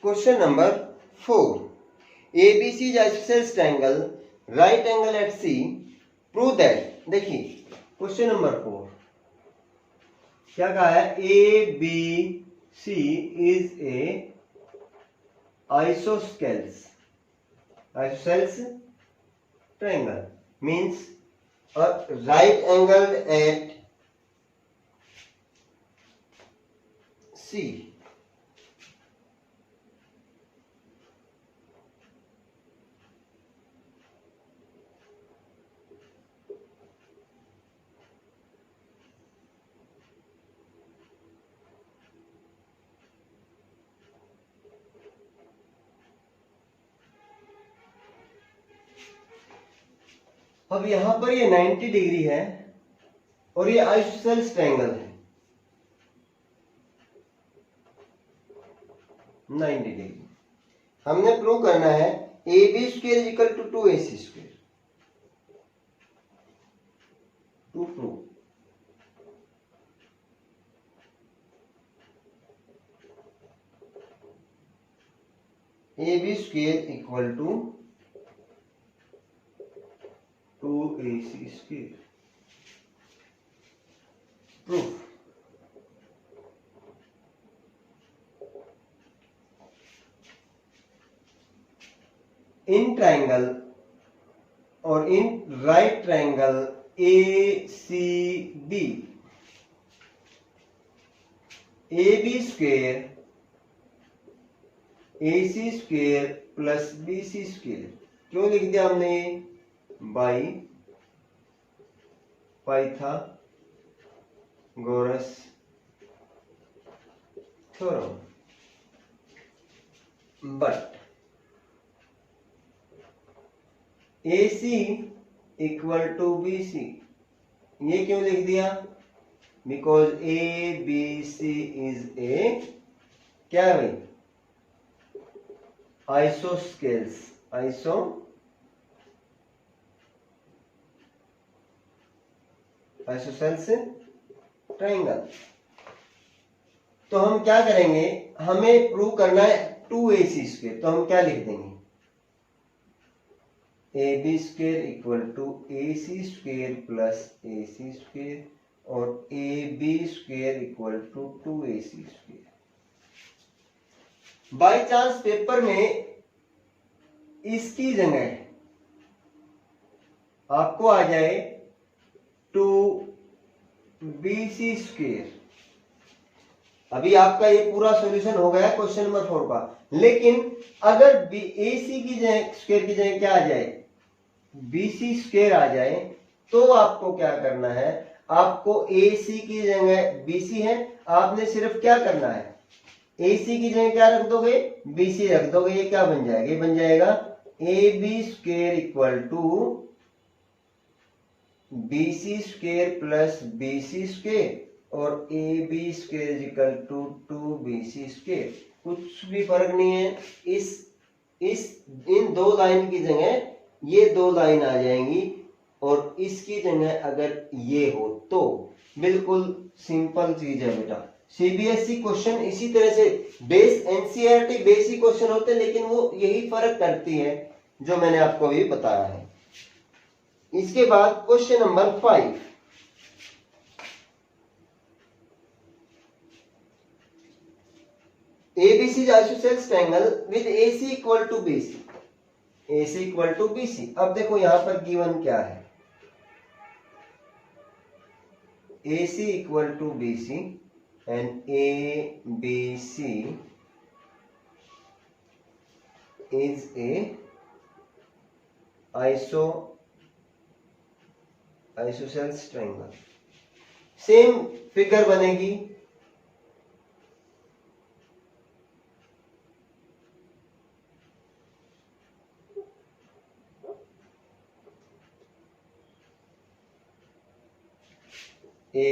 Question number 4, ABC is isosceles triangle, right angle at C, prove that। देखिए question number 4 क्या कहा है, ABC is a isosceles triangle means a right angle at C। अब यहां पर ये 90 degree है और ये आइसोसेलेस ट्रायंगल है 90 डिग्री। हमने प्रूव करना है AB square equal to 2AC square. To prove AB square equal to 2AC square. Proof in triangle और in right triangle ACB AB square AC square plus BC square क्यों लिख दिया हमने, by Pythagoras theorem. But AC equal to BC ये क्यों लिख दिया, because ABC is ए क्या है भाई, आइसोस्केल्स आइसोसेल्स ट्रायंगल। तो हम क्या करेंगे, हमें प्रूव करना है 2AC स्क्वायर, तो हम क्या लिख देंगे, AB square equal to AC square plus AC square और AB square equal to 2AC square. By chance paper में इसकी जगह आपको आ जाए 2BC स्क्वायर, अभी आपका ये पूरा सॉल्यूशन हो गया क्वेश्चन नंबर 4 का। लेकिन अगर AC की जगह स्क्वायर की जगह क्या आ जाए, BC स्क्वायर आ जाए, तो आपको क्या करना है, आपको AC की जगह BC है, आपने सिर्फ क्या करना है, AC की जगह क्या रख दोगे, BC रख दोगे। ये क्या बन जाएगा, ये बन जाएगा AB square equal to BC square plus BC square और AB square equal to 2BC square. कुछ भी फर्क नहीं है, इन दो लाइन की जगह ये दो लाइन आ जाएंगी और इसकी जगह अगर ये हो तो बिल्कुल सिंपल चीज है बेटा। CBSE क्वेश्चन इसी तरह से बेस NCERT बेस ही क्वेश्चन होते हैं, लेकिन वो यही फर्क करती है जो मैंने आपको अभी बताया है। इसके बाद question number 5, ABC is isosceles triangle with AC equal to BC। AC equal to BC। अब देखो यहां पर गिवन क्या है, AC equal to BC and ABC is a isosceles triangle। Same figure बनेगी, A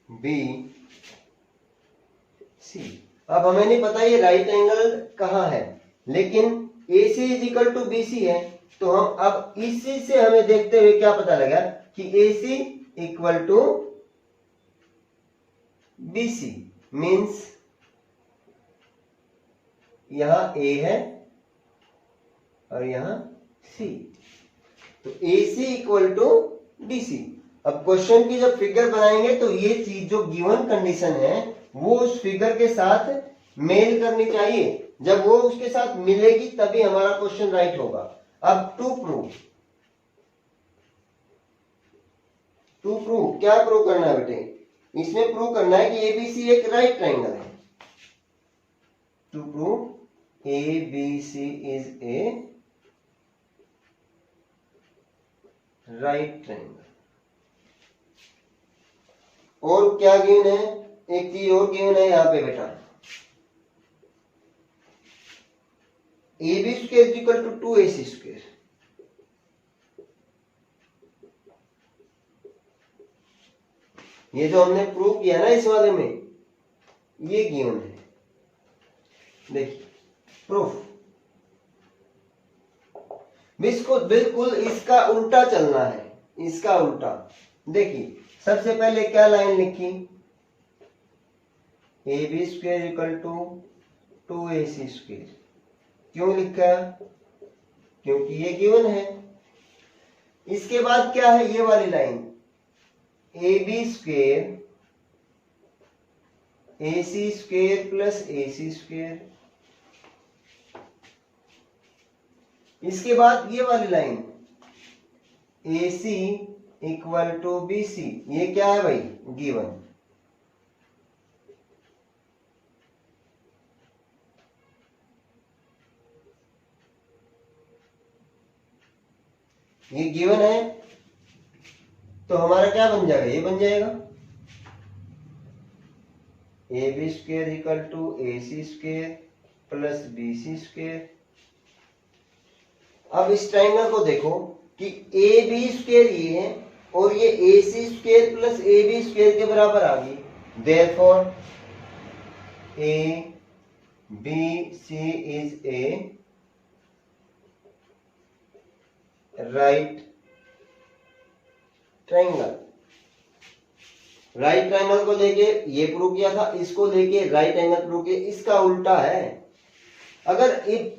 B C। अब हमें नहीं पता ये राइट एंगल कहाँ है, लेकिन AC is equal to BC है, तो हम अब इसी से हमें देखते हुए क्या पता लगा कि AC equal to BC means यहां A है और यहां C, तो AC इक्वल टू BC। अब क्वेश्चन की जब फिगर बनाएंगे तो ये चीज जो गिवन कंडीशन है वो उस फिगर के साथ मेल करनी चाहिए। जब वो उसके साथ मिलेगी तभी हमारा क्वेश्चन राइट होगा। अब टू प्रूव क्या प्रूव करना है बेटे? इसमें प्रूव करना है कि ABC एक राइट ट्रायंगल है। To prove ABC is a right triangle. और क्या गिवन है? एक चीज और गिवन है यहां पे बेटा, AB square equal to 2AC square. ये जो हमने प्रूव किया ना इस वाले में, ये गिवन है। देखिए प्रूफ, बिल्कुल इसका उल्टा चलना है, इसका उल्टा। देखिए सबसे पहले क्या लाइन लिखी? AB square equal to 2AC square. क्यों लिखा? क्योंकि ये गिवन है। इसके बाद क्या है? ये वाली line AB square AC square plus AC square. इसके बाद ये वाली line AC equal to BC। ये क्या है भाई? गिवन। ये गिवन है तो हमारा क्या बन जाएगा? ये बन जाएगा AB square equal to AC square plus BC square. अब इस ट्रायंगल को देखो कि AB स्क्वायर ये है और ये AC square plus AB square के बराबर आ गई। Therefore ABC is a right triangle. Right triangle को लेके ये प्रूव किया था, इसको लेके राइट एंगल प्रूव किया, इसका उल्टा है। अगर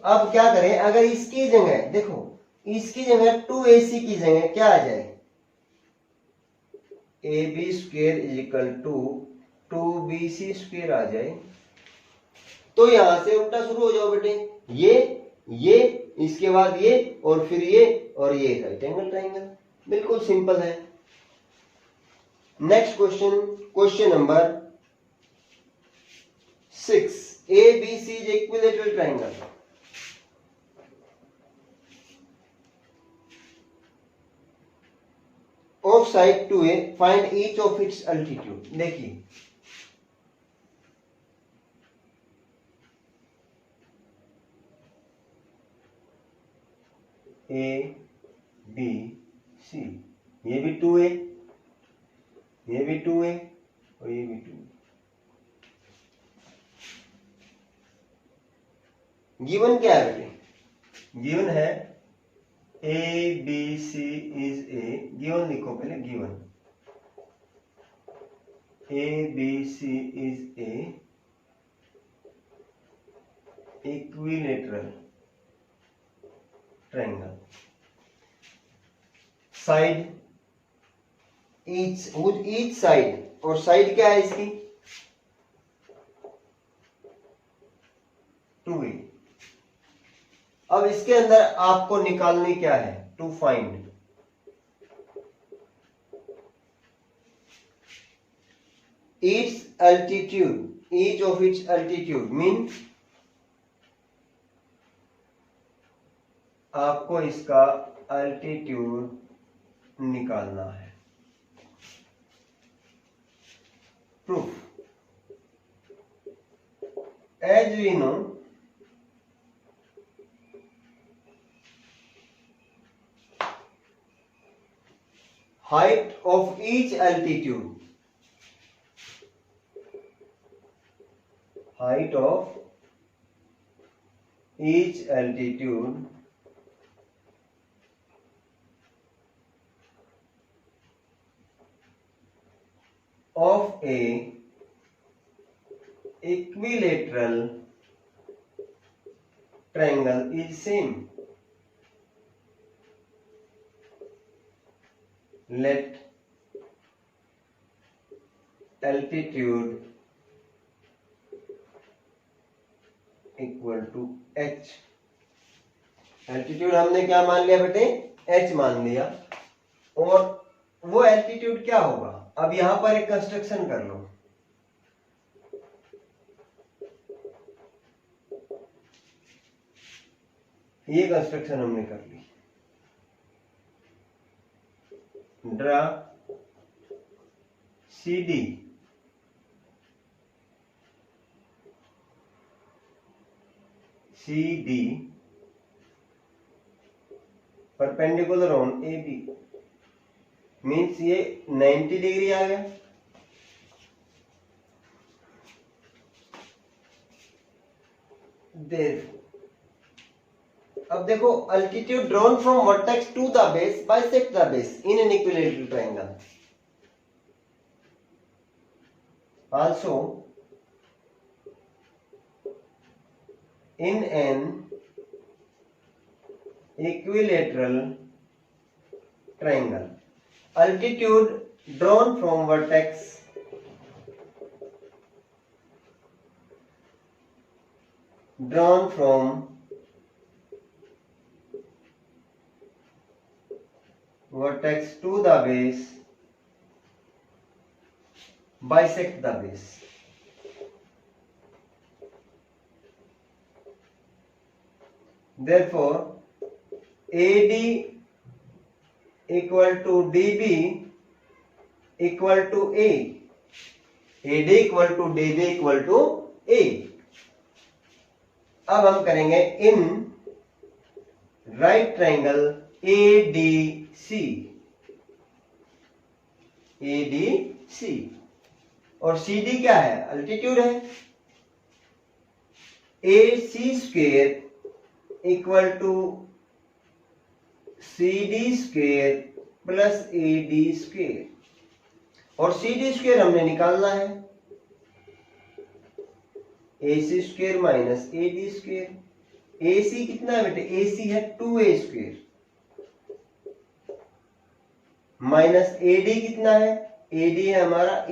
अब क्या करें? अगर इसकी जगह देखो, इसकी जगह 2AC की जगह क्या आ जाए? AB square is equal to 2BC square आ जाए, तो यहां से उल्टा शुरू हो जाओ बेटे। ये इसके बाद ये और फिर ये और ये राइट एंगल ट्रायंगल। बिल्कुल सिंपल है। Next question, question number 6। ABC is equilateral triangle. Of side 2A, find each of its altitude. देखिए A B C, ये भी 2A, ये भी 2A और ये भी 2A। गिवन क्या है बेटे? गिवन है ABC इज ए, गिवन लिखो पहले, given ABC is A equilateral triangle. Side each side, और साइड क्या है इसकी? 2A। अब इसके अंदर आपको निकालनी क्या है? To find its altitude, each of its altitude means आपको इसका अल्टीट्यूड निकालना है। Proof, as we know height of each altitude, height of each altitude of a equilateral triangle is same. Let altitude equal to h. Altitude हमने क्या मान लिया बेटे, h मान लिया। और वो एल्टीट्यूड क्या होगा, अब यहां पर एक कंस्ट्रक्शन कर लो। ये कंस्ट्रक्शन हमने कर ली। Draw CD perpendicular on AB, means ये 90 डिग्री आ गया। अब देखो, altitude drawn from vertex to the base bisect the base in an equilateral triangle. Also, in an equilateral triangle, altitude drawn from vertex to the base bisect the base. Therefore, AD equal to DB equal to A. AD equal to DB equal to A. अब हम करेंगे in right triangle ADC। और CD क्या है, altitude है। AC square equal to CD square plus AD square, और CD square हमने निकालना है, AC square minus AD square. AC कितना है बेटे, AC है 2A स्क्वायर, माइनस AD कितना है, AD है हमारा A,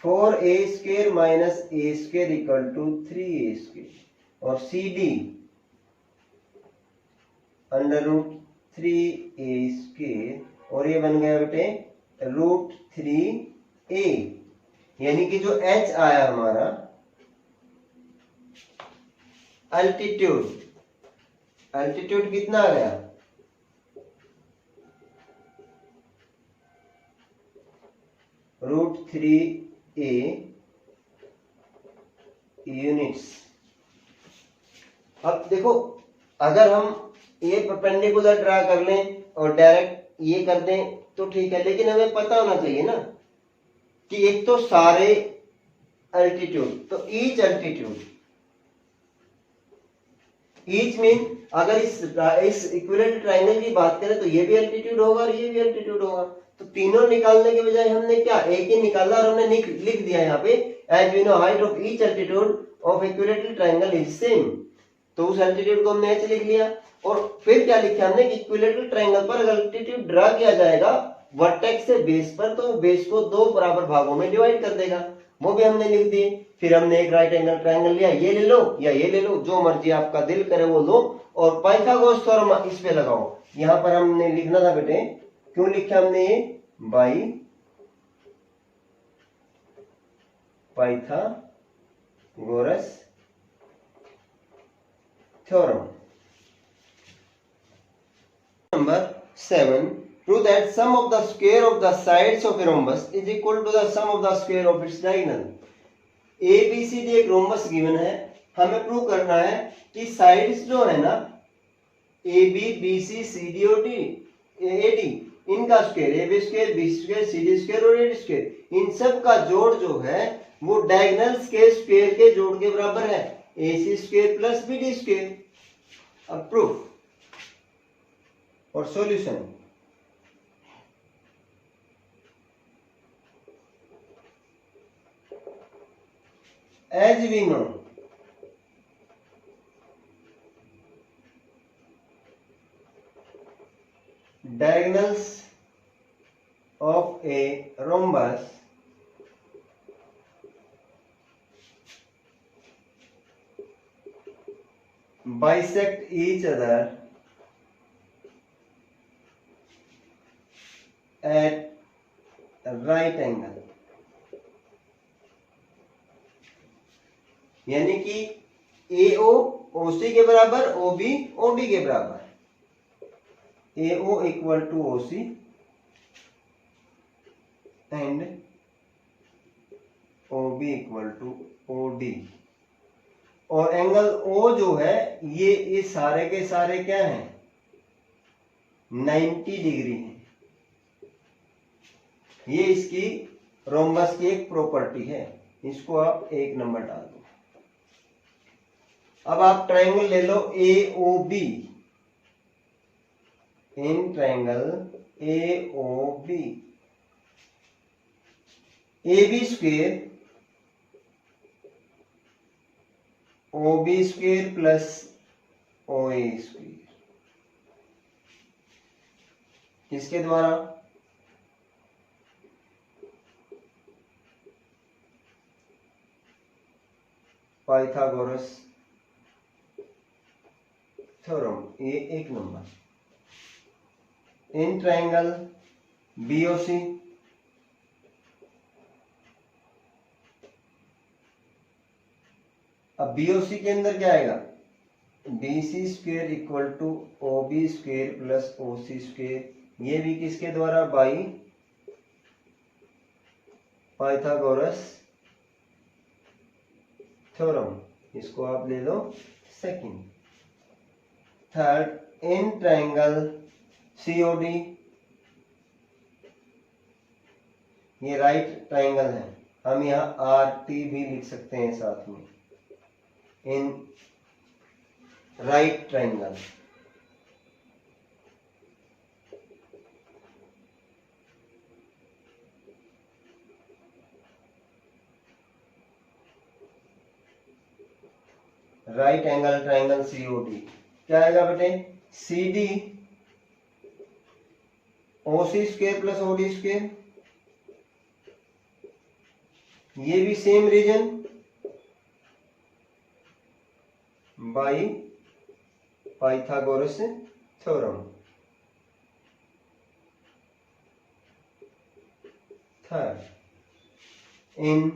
4A square minus A square equal to 3A square, और CD under root 3A square, और ये बन गया बेटे रूट 3A। यानी कि जो H आया हमारा अल्टीट्यूड कितना आ गया, रूट 3A यूनिट्स। अब देखो, अगर हम ये परपेंडिकुलर ड्रा कर लें और डायरेक्ट ये कर दें तो ठीक है, लेकिन हमें पता होना चाहिए ना कि एक तो सारे अल्टीट्यूड, तो ईच मीन अगर इस इक्विलेटरल ट्रायंगल की बात करें तो ये भी अल्टीट्यूड होगा और ये भी अल्टीट्यूड होगा। तो तीनों निकालने के बजाय हमने क्या एक ही निकाला और हमने लिख दिया यहाँ पे, as we know height of each altitude of equilateral triangle is same. तो उस अल्टीट्यूड को हमने h लिख लिया, और फिर क्या लिखा हमने कि इक्विलेटरल ट्रायंगल पर अगर अल्टीट्यूड ड्रा किया जाएगा वर्टेक्स से बेस पर, तो बेस को दो बराबर भागों में डिवाइड कर देगा, वो भी हमने लिख दिए। फिर हमने एक राइट एंगल ट्रायंगल लिया, ये ले लो या ये ले लो, जो मर्जी आपका दिल करे वो लो, और पाइथागोरस थ्योरम इस पे लगाओ। यहाँ पर हमने लिखना था बेटे, क्यों लिखा हमने ये, by Pythagoras theorem. Number 7, prove that sum of the square of the sides of a rhombus is equal to the sum of the square of its diagonal. ABCD एक रोम्बस गिवन है, हमें प्रूव करना है कि sides जो है ना AB, BC, CD और AD, इनका square AB square, BC square, CD square और AD स्क्वायर, इन सब का जोड़ जो है वो डायगोनल्स के स्क्वायर के जोड़ के बराबर है, AC square plus BD square. अब प्रूफ और solution. as we know, diagonals of a rhombus bisect each other at right angle, यानी कि AO OC के बराबर, OB OD के बराबर, AO equal to OC and OB equal to OD। और angle O जो है ये सारे के सारे क्या हैं, 90 डिग्री है। ये इसकी रोम्बस की एक प्रॉपर्टी है, इसको आप 1 नंबर डाल दो। अब आप ट्रायंगल ले लो AOB, in triangle AOB AB square OB square plus OA square, किसके द्वारा, पाइथागोरस थ्योरम, ये 1 नंबर। इन ट्रायंगल BOC अब BOC के अंदर क्या आएगा, BC square equal to OB square plus OC square, ये भी किसके द्वारा, बाई पाइथागोरस थ्योरम, इसको आप ले लो second. Third, in triangle COD, ये राइट ट्रायंगल है, हम यहाँ RT भी लिख सकते हैं साथ में, in right triangle. Right angle triangle COD क्या आएगा बेटे, CD OC square plus OD square, ये भी same reason by Pythagoras theorem. Third, in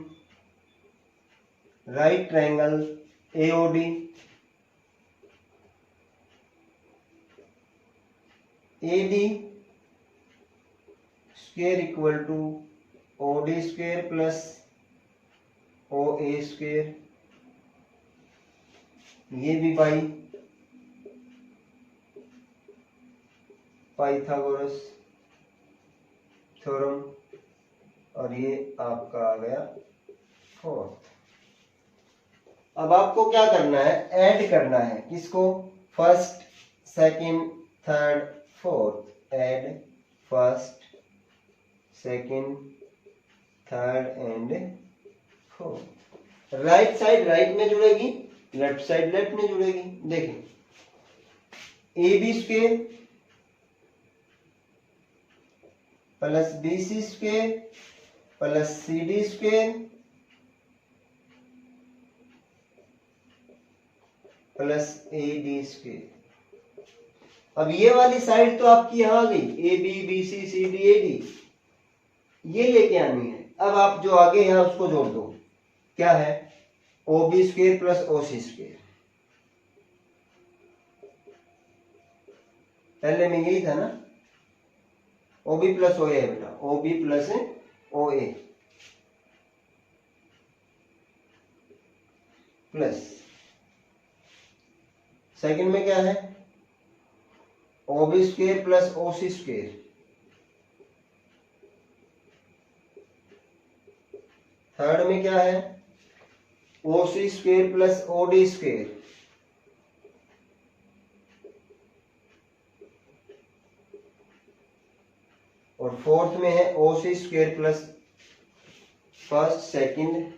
right triangle AOD AD square equal to OD square plus OA square, ये भी by Pythagoras theorem, और ये आपका आ गया फोर्थ। अब आपको क्या करना है, ऐड करना है, किसको, first second third fourth, add first second third and fourth. Right side right में जुड़ेगी, लेफ्ट साइड लेफ्ट में जुड़ेगी। देखें, AB square plus BC square plus CD square plus AD square. अब ये वाली साइड तो आपकी यहां आ गई, AB BC CD AD, ये लेके आनी है। अब आप जो आगे है उसको जोड़ दो, क्या है, OB square plus OC square, पहले में यही था ना, OB प्लस OA है बेटा, OB plus OA plus second में क्या है, OB square plus OC square, third में क्या है, OC square plus OD square, और फोर्थ में है OC square plus first second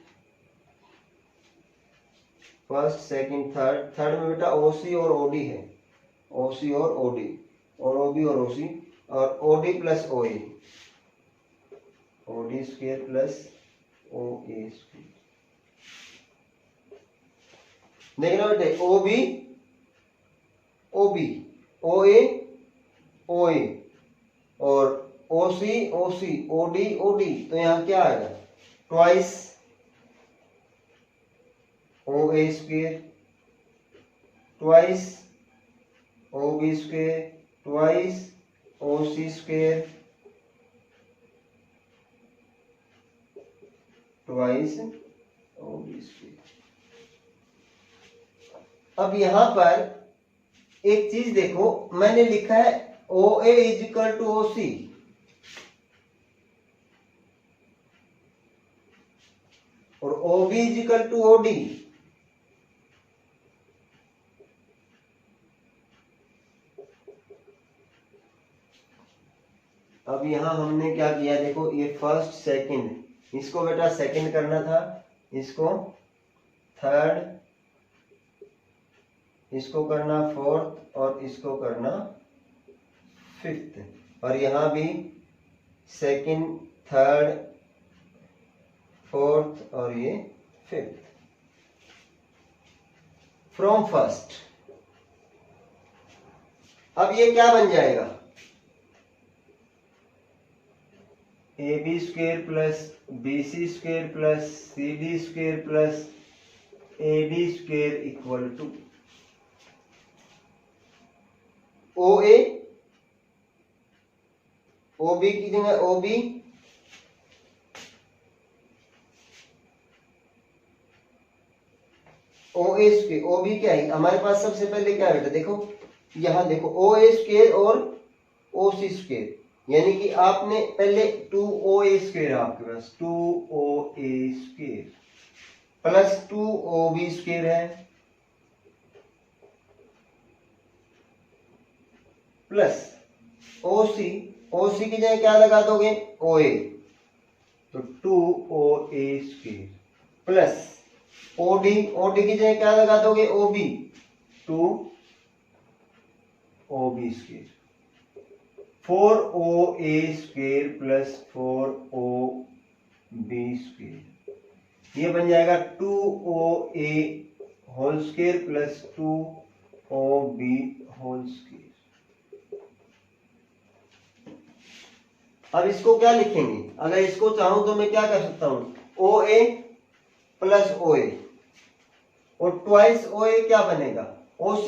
first second third, third में बेटा ओसी और ओडी है, ओसी और ओडी, और ओबी और ओसी, और ओडी प्लस ओए, ओडी स्क्वायर प्लस ओए स्क्वायर। देखना बेटे ओबी ओबी, ओए ओए, और ओसी ओसी, ओडी ओडी, तो यहां क्या आएगा twice O A square, twice O B square, twice O C square, twice O B square. अब यहां पर एक चीज देखो, मैंने लिखा है O A is equal to O C, और O B is equal to O D. अब यहां हमने क्या किया, देखो ये फर्स्ट सेकंड, इसको बेटा सेकंड करना था, इसको थर्ड, इसको करना फोर्थ, और इसको करना फिफ्थ, और यहां भी सेकंड थर्ड फोर्थ और ये फिफ्थ फ्रॉम फर्स्ट। अब ये क्या बन जाएगा, A B square plus B C square plus C D square plus A D square equal to O A, O B की जगह O B, O A square, O B क्या है हमारे पास, सबसे पहले क्या बेटा देखो, यहां देखो ओ ए स्क्वेयर और ओ सी स्क्वेयर, यानी कि आपने पहले 2OA स्क्वेयर आपके पास 2OA square plus 2OB square है, प्लस OC, OC की जगह क्या लगा दोगे OA, तो 2OA square plus OD, OD की जगह क्या लगा दोगे OB, 2OB स्क्वेयर, 4OA square plus 4OB square, ये बन जाएगा 2OA whole square plus 2OB whole square. अब इसको क्या लिखेंगे, अगर इसको चाहूं तो मैं क्या कर सकता हूं, OA प्लस OA, और ट्वाइस OA क्या बनेगा OC,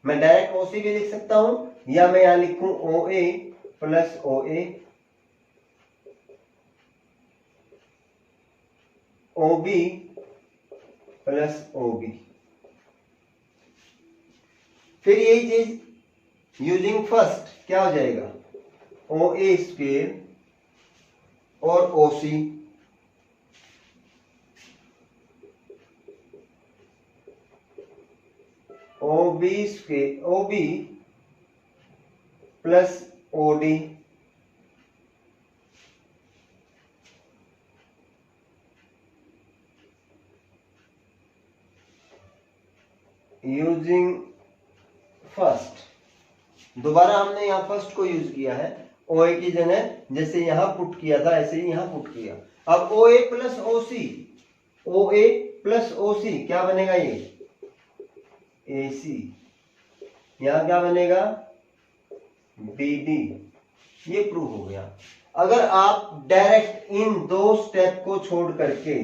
मैं डायरेक्ट OC भी लिख सकता हूं, या मैं यहां लिखूं OA plus OA, OB plus OB। फिर यही चीज यूजिंग फर्स्ट क्या हो जाएगा OA स्क्वेयर और OC OB square, OB plus OD using first. दोबारा हमने यहां फर्स्ट को यूज किया है, OA की जगह जैसे यहां पुट किया था ऐसे ही यहां पुट किया। अब OA plus OC, OA plus OC क्या बनेगा ये AC, यहां क्या बनेगा BD, ये प्रूव हो गया। अगर आप डायरेक्ट इन दो स्टेप को छोड़ करके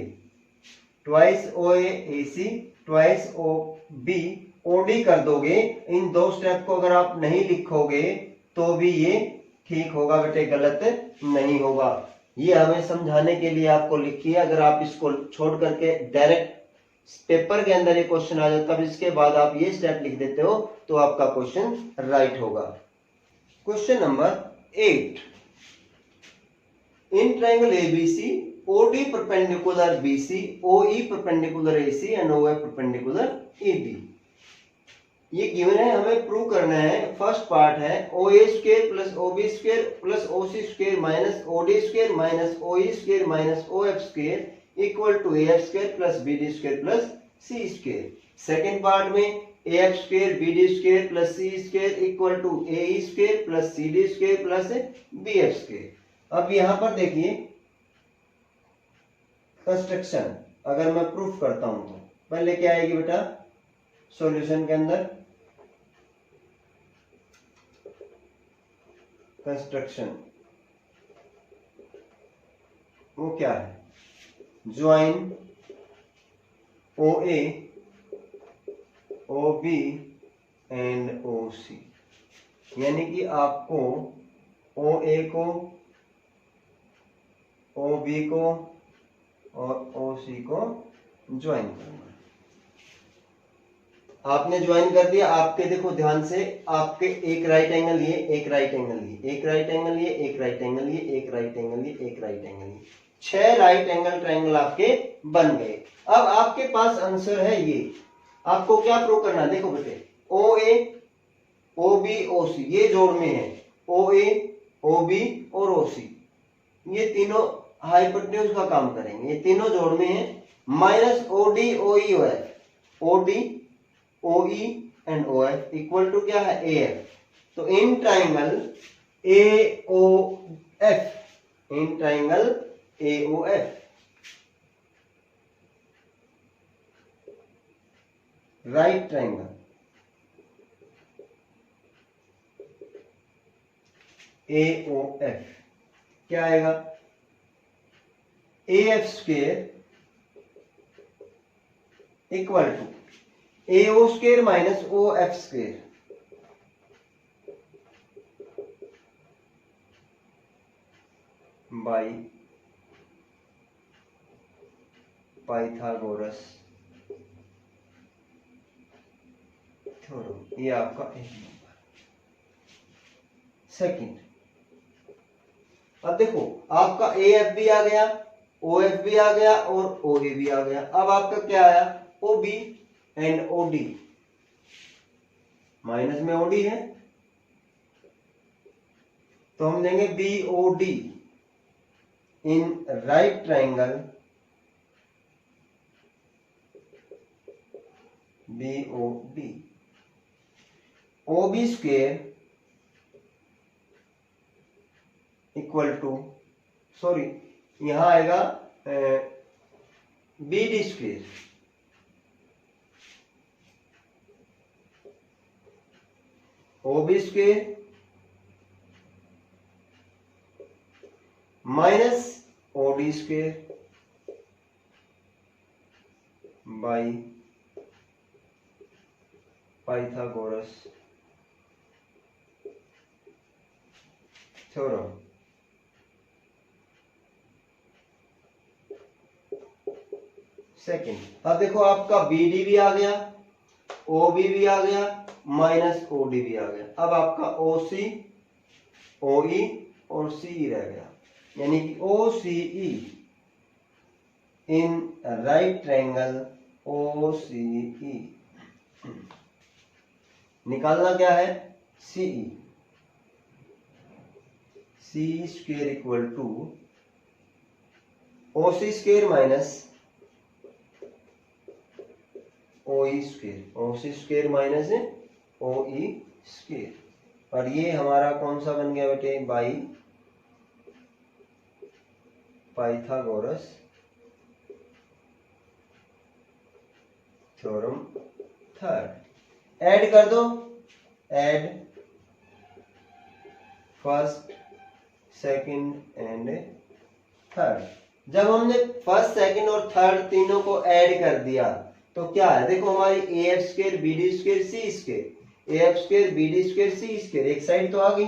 twice OA AC twice OB OD कर दोगे, इन दो स्टेप को अगर आप नहीं लिखोगे तो भी ये ठीक होगा बेटे, गलत नहीं होगा। ये हमें समझाने के लिए आपको लिखी है। अगर आप इसको छोड़ करके डायरेक्ट पेपर के अंदर ये क्वेश्चन आ जाए तब इसके बाद आप ये स्टेप लिख देते हो तो आपका क्वेश्चन राइट होगा। Question number 8, in triangle ABC OD perpendicular BC, OE perpendicular AC and OF perpendicular AB। ये गिवन है, हमें प्रूव करना है। फर्स्ट पार्ट है OA square plus OB square plus OC square minus OD square minus OE square minus OF square equal to AF square plus BD square plus C square. Second part में A F square B D square plus C square equal to A square plus C D square plus B F square. अब यहां पर देखिए construction, अगर मैं proof करता हूं तो पहले क्या आएगी बेटा सॉल्यूशन के अंदर, कंस्ट्रक्शन वो क्या है, join O A O B and O C, यानी कि आपको ओ ए को ओ बी को और ओ सी को ज्वाइन करना है। आपने ज्वाइन कर दिया, आपके देखो ध्यान से, आपके एक राइट एंगल ये, एक राइट एंगल ये, एक राइट एंगल ये, एक राइट एंगल ये, एक राइट एंगल ये, एक राइट एंगल ये, 6 राइट एंगल ट्रायंगल आपके बन गए। अब आपके पास आंसर है ये, आपको क्या प्रूव करना है, देखो बेटे ओ ए ओ बी ओ सी ये जोड़ में है, ओ ए ओ बी और ओ सी ये तीनों हाइपोटेन्यूज का काम करेंगे, ये तीनों जोड़ में है, minus O D O E O F, O D O E and O F equal to क्या है ए एफ। तो in triangle A O F, in triangle A O F right triangle A O F क्या आएगा, A F square equal to A O square minus O F square by Pythagoras theorem. ये आपका एक number. Second, अब देखो आपका A F भी आ गया, ओ एफ भी आ गया और ओ ए भी आ गया। अब आपका क्या आया, O B and O D, minus में ओ डी है तो हम लेंगे B O D in right triangle B O D, O B square equal to, sorry यहां आएगा B D square O B square minus O D square by Pythagoras theorem. Second, अब देखो आपका B D भी आ गया, O B भी आ गया, minus O D भी आ गया। अब आपका ओ सी ओ ई और सी ई रह गया, यानी कि ओ सी ई इन राइट ट्रायंगल ओ सी ई। निकालना क्या है, सी ई, C square equal to O C square minus O E square, O C square minus O E square. और ये हमारा कौन सा बन गया बेटे, by Pythagoras theorem third. Add कर दो, add first second and third. जब हमने फर्स्ट सेकंड और थर्ड तीनों को ऐड कर दिया तो क्या है, देखो हमारी A F square B D square C square, A F square B D square C square एक साइड तो आ गई।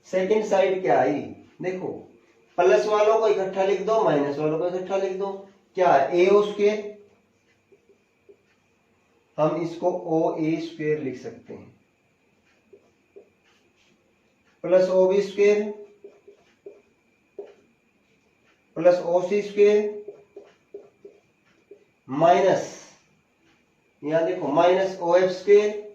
सेकंड साइड क्या आई, देखो प्लस वालों को इकट्ठा लिख दो, माइनस वालों को इकट्ठा लिख दो। क्या है, ए ओ स्क्वायर, हम इसको ओ ए स्क्वायर लिख सकते हैं, plus O B square plus O C square minus, यहां देखो minus O F square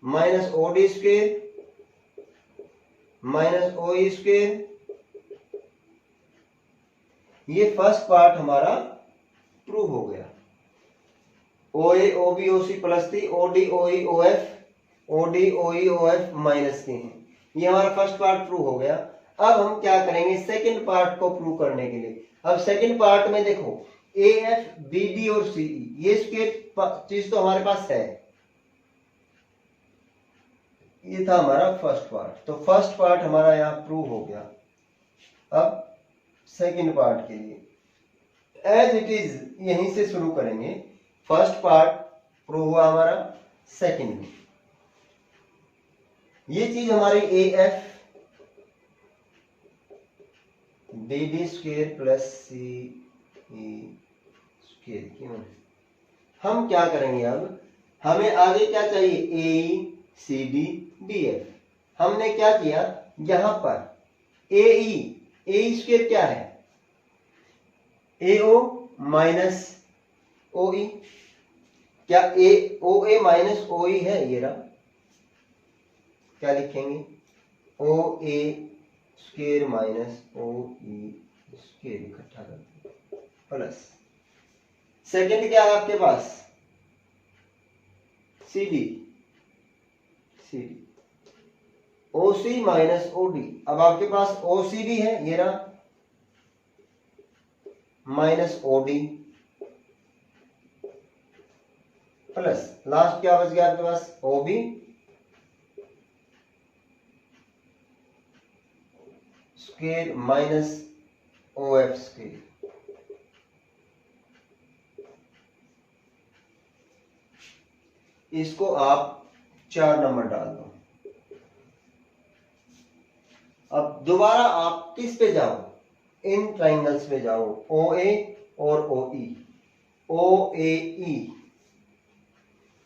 minus O D square minus O E square. ये फर्स्ट पार्ट हमारा प्रूव हो गया। ओ A O B O C plus थी, O D O E O F O D O E O F minus के हैं। ये हमारा first part prove हो गया। अब हम क्या करेंगे सेकंड पार्ट को प्रूव करने के लिए। अब सेकंड पार्ट में देखो ए एफ बी डी और सी ई ये स्क्वेयर चीज तो हमारे पास है। ये था हमारा फर्स्ट पार्ट, तो फर्स्ट पार्ट हमारा यहाँ प्रूव हो गया। अब सेकंड पार्ट के लिए एज इट इज यहीं से शुरू करेंगे। फर्स्ट पार्ट प्रूव हुआ हमारा, सेकंड में ये चीज हमारी A F B D square plus C E square क्यों। हम क्या करेंगे अब, हमें आगे क्या चाहिए A C D D F. हमने क्या किया यहां पर ए स्क्वेयर क्या है ए ओ माइनस ओ ई। क्या ए ओ ए माइनस ओ ई है, ये रहा। क्या लिखेंगे O A square minus O E square इकट्ठा करते प्लस सेकंड क्या है आपके पास C D O C minus O D. अब आपके पास ओ सी भी है, ये रहा, minus O D plus last क्या बच गया आपके पास O B square minus O F square. इसको आप 4 नंबर डाल दो। अब दोबारा आप किस पे जाओ, इन ट्राइंगल्स पे जाओ, ओ ए और ओ ई, ओ ए ई,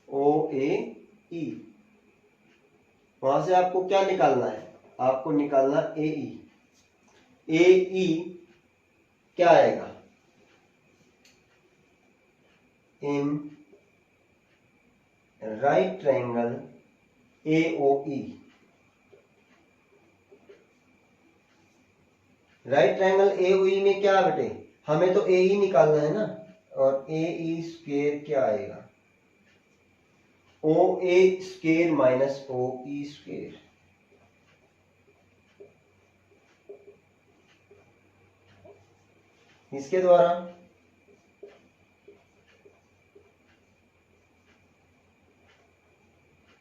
ओ ए ई। वहां से आपको क्या निकालना है, आपको निकालना ए ई। ए ई क्या आएगा in right triangle A O E. Right triangle A O E में क्या बेटे, हमें तो ए ई निकालना है ना, और ए ई स्क्वेयर क्या आएगा ओ A square minus O E square. इसके द्वारा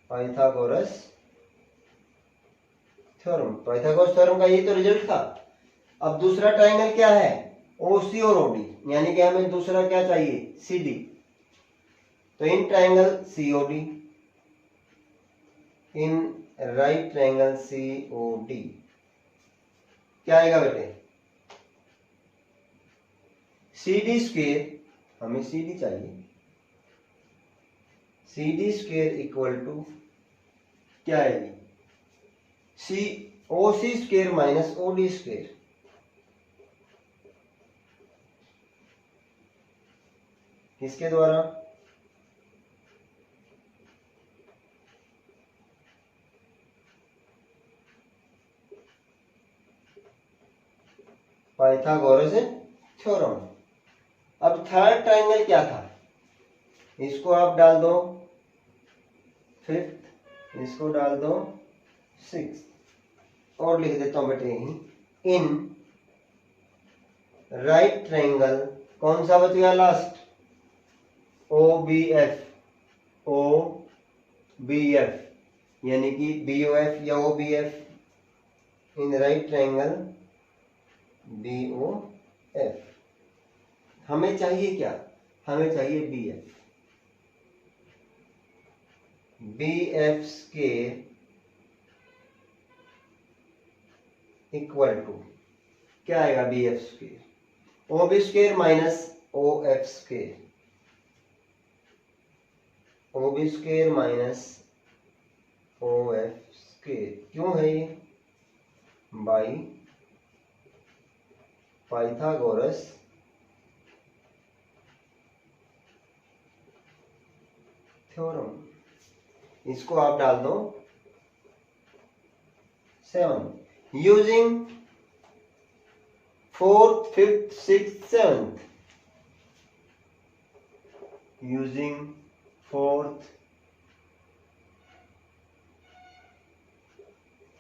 पाइथागोरस थ्योरम, पाइथागोरस थ्योरम का ये तो रिजल्ट था। अब दूसरा ट्रायंगल क्या है ओ सी और ओ डी, यानी कि हमें दूसरा क्या चाहिए सी डी। तो in triangle C O D, in right triangle C O D क्या आएगा बेटे सी डी स्क्वेयर, हमें सी डी चाहिए, C D square equal to क्या आएगी C O C square minus O D square. किसके द्वारा पाइथागोरस थ्योरम। अब थर्ड ट्रायंगल क्या था, इसको आप डाल दो फिफ्थ, इसको डाल दो सिक्स, और लिख देता हूं बेटे यही इन राइट ट्रायंगल कौन सा बच गया last O B F, O B F, यानी कि बी ओ एफ या O B F, in right triangle B O F. हमें चाहिए क्या, हमें चाहिए B F, B F square equal to क्या आएगा B F square O B square minus O F square, O B square minus O F square. क्यों है ये बाई पाइथागोरस थ्योरम। इसको आप डाल दो 7 using 4th 5th 6th 7th using 4th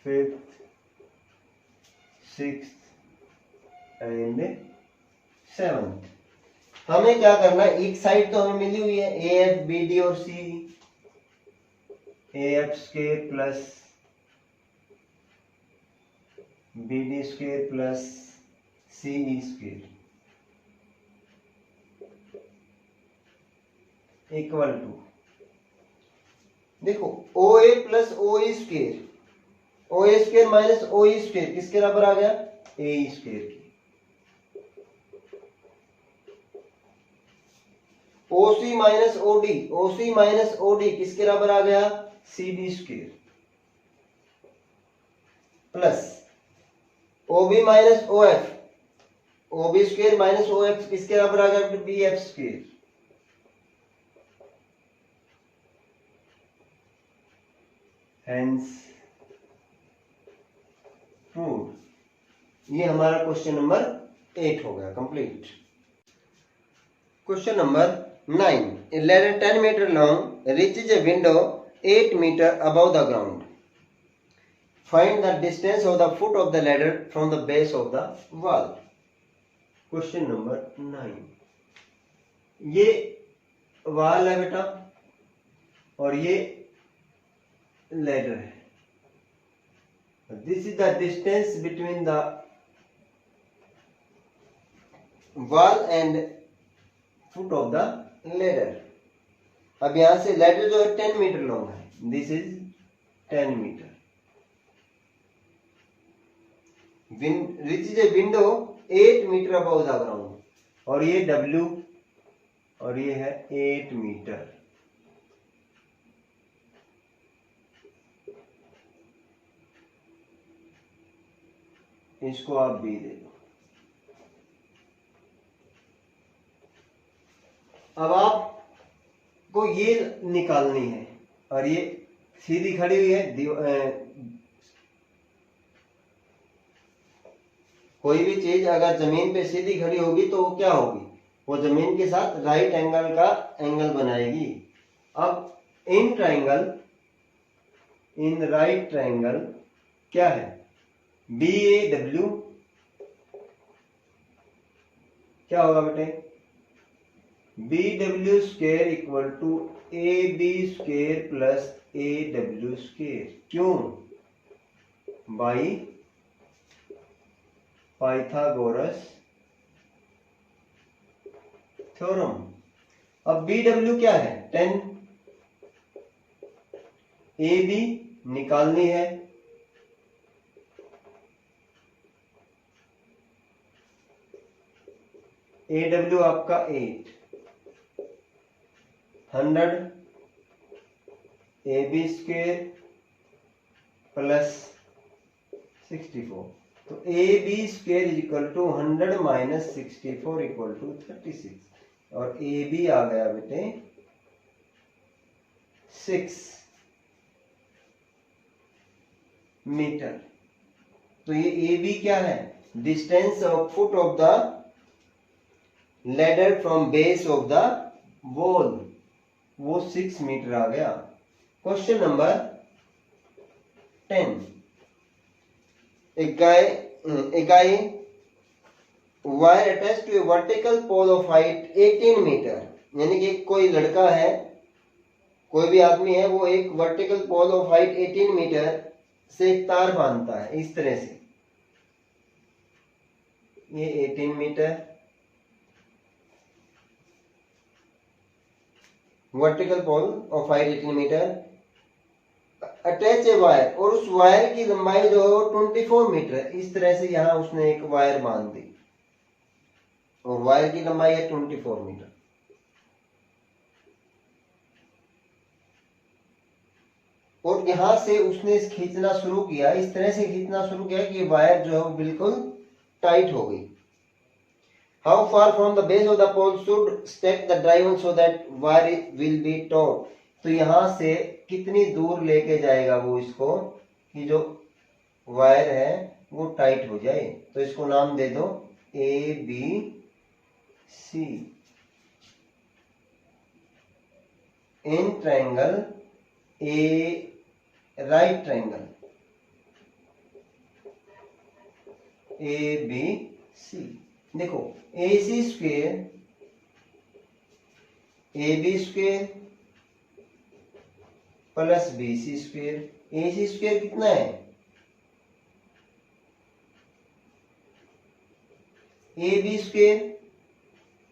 5th 6th and 7th। हमें क्या करना है, एक साइड तो हमें मिली हुई है ए एफ बी डी और C, A F square plus B D square plus C E square equal to, देखो O A plus O E square, O A square minus O E square किसके बराबर आ गया, A E square की। OC minus OD, OC minus OD किसके बराबर आ गया, C D square plus OB minus O F, OB square minus O F किसके बराबर आ गया, B F square. Hence proved. ये हमारा क्वेश्चन नंबर 8 हो गया complete. Question number 9, a ladder 10 meter long reaches a window 8 meter above the ground. Find the distance of the foot of the ladder from the base of the wall. Question number 9, ये wall है बेटा और ये ladder है। This is the distance between the wall and foot of the ladder. अब यहां से ladder जो है 10 मीटर लॉन्ग है, this is 10 meter. Reaches a window 8 meter above the ground, और ये W और ये है 8 मीटर। इसको आप B दे दो। अब आपको ये निकालनी है और ये सीधी खड़ी हुई है। कोई भी चीज अगर जमीन पे सीधी खड़ी होगी तो वो क्या होगी, वो जमीन के साथ राइट एंगल का एंगल बनाएगी। अब in triangle, in right triangle क्या है, बी ए डब्ल्यू क्या होगा बेटे, B W square equal to A B square plus A W square. क्यों, बाई पाइथागोरस थ्योरम। अब बी डब्ल्यू क्या है 10, ए बी निकालनी है, ए डब्ल्यू आपका 8, 100 ए बी स्क्वेयर प्लस 64। तो A B square is equal to 100 minus 64 equal to 36, और A B आ गया बेटे 6 मीटर। तो ये ए बी क्या है, distance of foot of the ladder from base of the wall, वो 6 मीटर आ गया। Question number 10, A guy wire attached to a vertical pole of height 18 metre, यानी कि कोई लड़का है, कोई भी आदमी है, वो एक vertical pole of height 18 meter से एक तार बांधता है इस तरह से। ये 18 meter vertical pole of height 18 meter, attach a wire, और उस वायर की लंबाई जो है 24 मीटर है। इस तरह से यहां उसने एक वायर बांध दी और वायर की लंबाई है 24 मीटर। और यहां से उसने खींचना शुरू किया, इस तरह से खींचना शुरू किया कि वायर जो है वो बिल्कुल टाइट हो गई। How far from the base of the pole should stake the driver so that wire will be taut. तो यहां से कितनी दूर लेके जाएगा वो इसको कि जो वायर है वो टाइट हो जाए। तो इसको नाम दे दो A B C. In triangle A right triangle A B C. देखो A C square A B square plus B C square. A C square कितना है? ए बी स्क्वेयर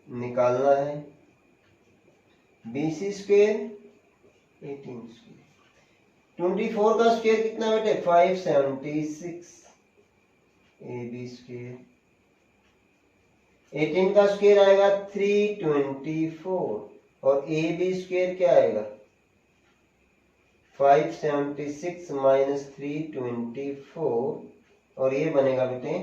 निकालना है, बी सी स्क्वेयर 18 स्क्वेयर। 24 का स्क्वेयर कितना बेटे? 576 ए B square. 18 का square आएगा 324 और ए बी स्क्वेयर क्या आएगा? 576 माइनस 324 और ये बनेगा बेटे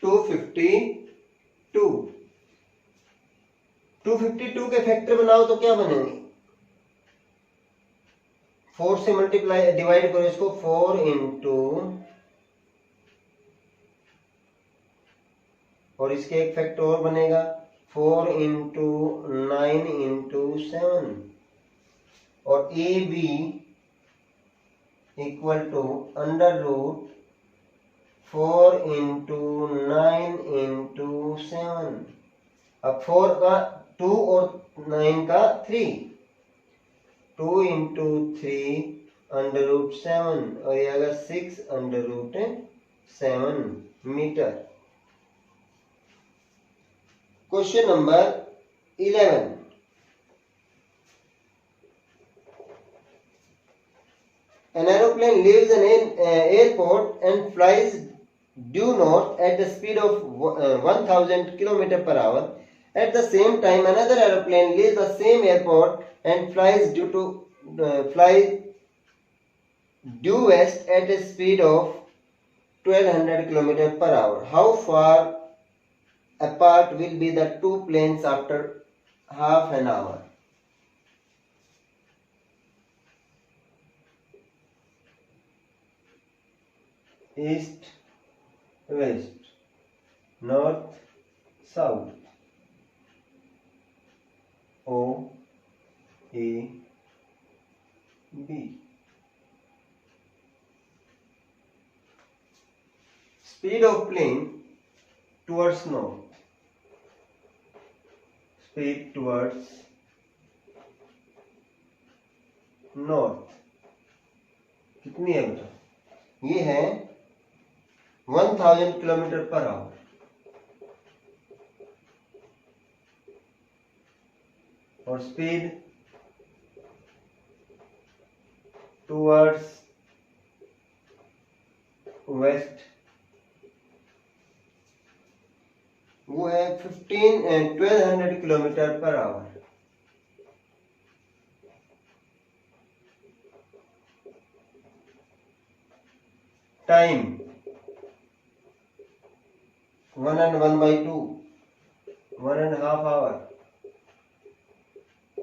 252। 252 के फैक्टर बनाओ तो क्या बनेंगे? 4 से मल्टीप्लाई डिवाइड करो इसको, 4 इंटू और इसके एक फैक्टर और बनेगा 4 इंटू 9 इंटू 7 और A B equal to under root 4 into 9 into 7। अब 4 का 2 और 9 का 3, 2 इंटू 3 अंडर रूट 7 और ये आएगा 6 under root 7 meter. Question number 11। An aeroplane leaves an airport and flies due north at the speed of 1000 km per hour. At the same time, another aeroplane leaves the same airport and flies due west at a speed of 1200 km per hour. How far apart will be the two planes after half an hour? East, west, north, south, O, A, B. Speed of plane towards north, speed towards north कितनी है बेटा? ये है 1000 kilometre per hour. और speed towards waste वो है 1200 kilometre per hour. Time 1 and 1/2, 1.5 hour,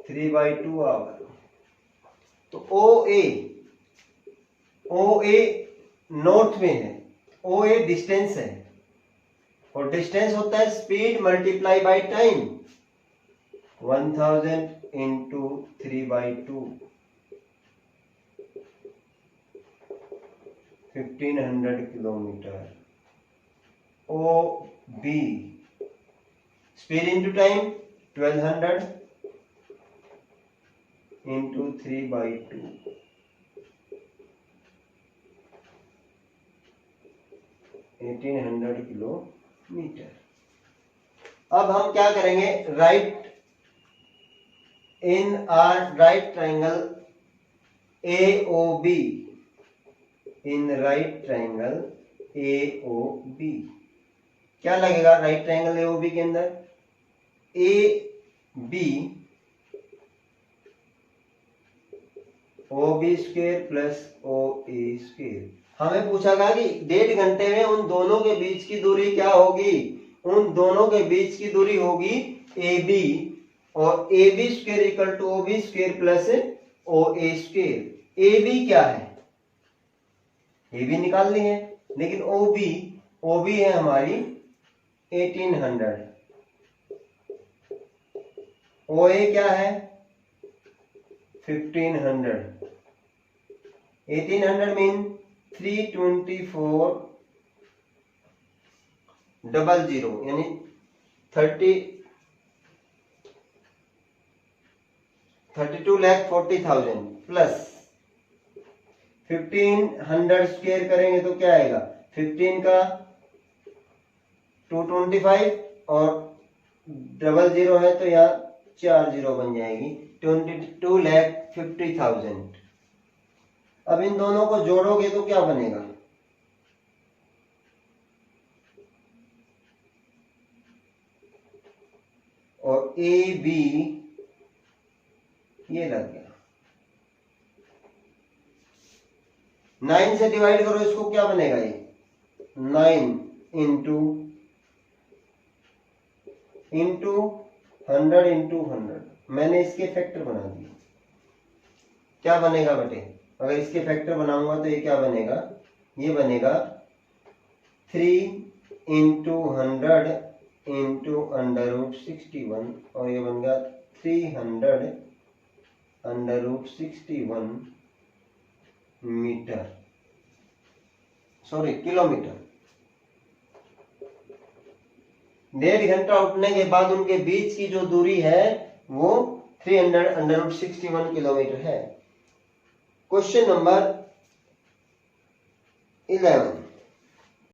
3/2 hour। तो ओ ए north में है, ओ ए डिस्टेंस है और डिस्टेंस होता है speed multiply by time. 1000 into 3/2 1500 kilometer. O B speed into time 1200 into 3/2 1800 kilometer. अब हम क्या करेंगे? Right in our right triangle AOB, in right triangle AOB क्या लगेगा? राइट ट्रायंगल AOB के अंदर AB OB square plus OA square. हमें पूछा गया कि 1.5 घंटे में उन दोनों के बीच की दूरी क्या होगी। उन दोनों के बीच की दूरी होगी ए बी, और A B square equal to O B square plus O A square. A B क्या है, ए बी निकालनी है, लेकिन ओ बी है हमारी 1800, ओ ए क्या है 1500, 1800 मीन 324 00 यानी 32,40,000 प्लस 1500 स्क्वायर करेंगे तो क्या आएगा, 15 का 225 और 00 है तो यहाँ 4 0 बन जाएगी, 22,50,000। अब इन दोनों को जोड़ोगे तो क्या बनेगा, और ए बी ये लग गया, 9 से डिवाइड करो इसको, क्या बनेगा ये 9 इंटू 100 इंटू 100। मैंने इसके फैक्टर बना दिए, क्या बनेगा बेटे, अगर इसके फैक्टर बनाऊंगा तो ये क्या बनेगा, ये बनेगा 3 इंटू 100 इंटू √61, और ये बन गया 300 √61 मीटर, सॉरी किलोमीटर। 1.5 घंटा उठने के बाद उनके बीच की जो दूरी है वो 300 √61 किलोमीटर है। Question number 11,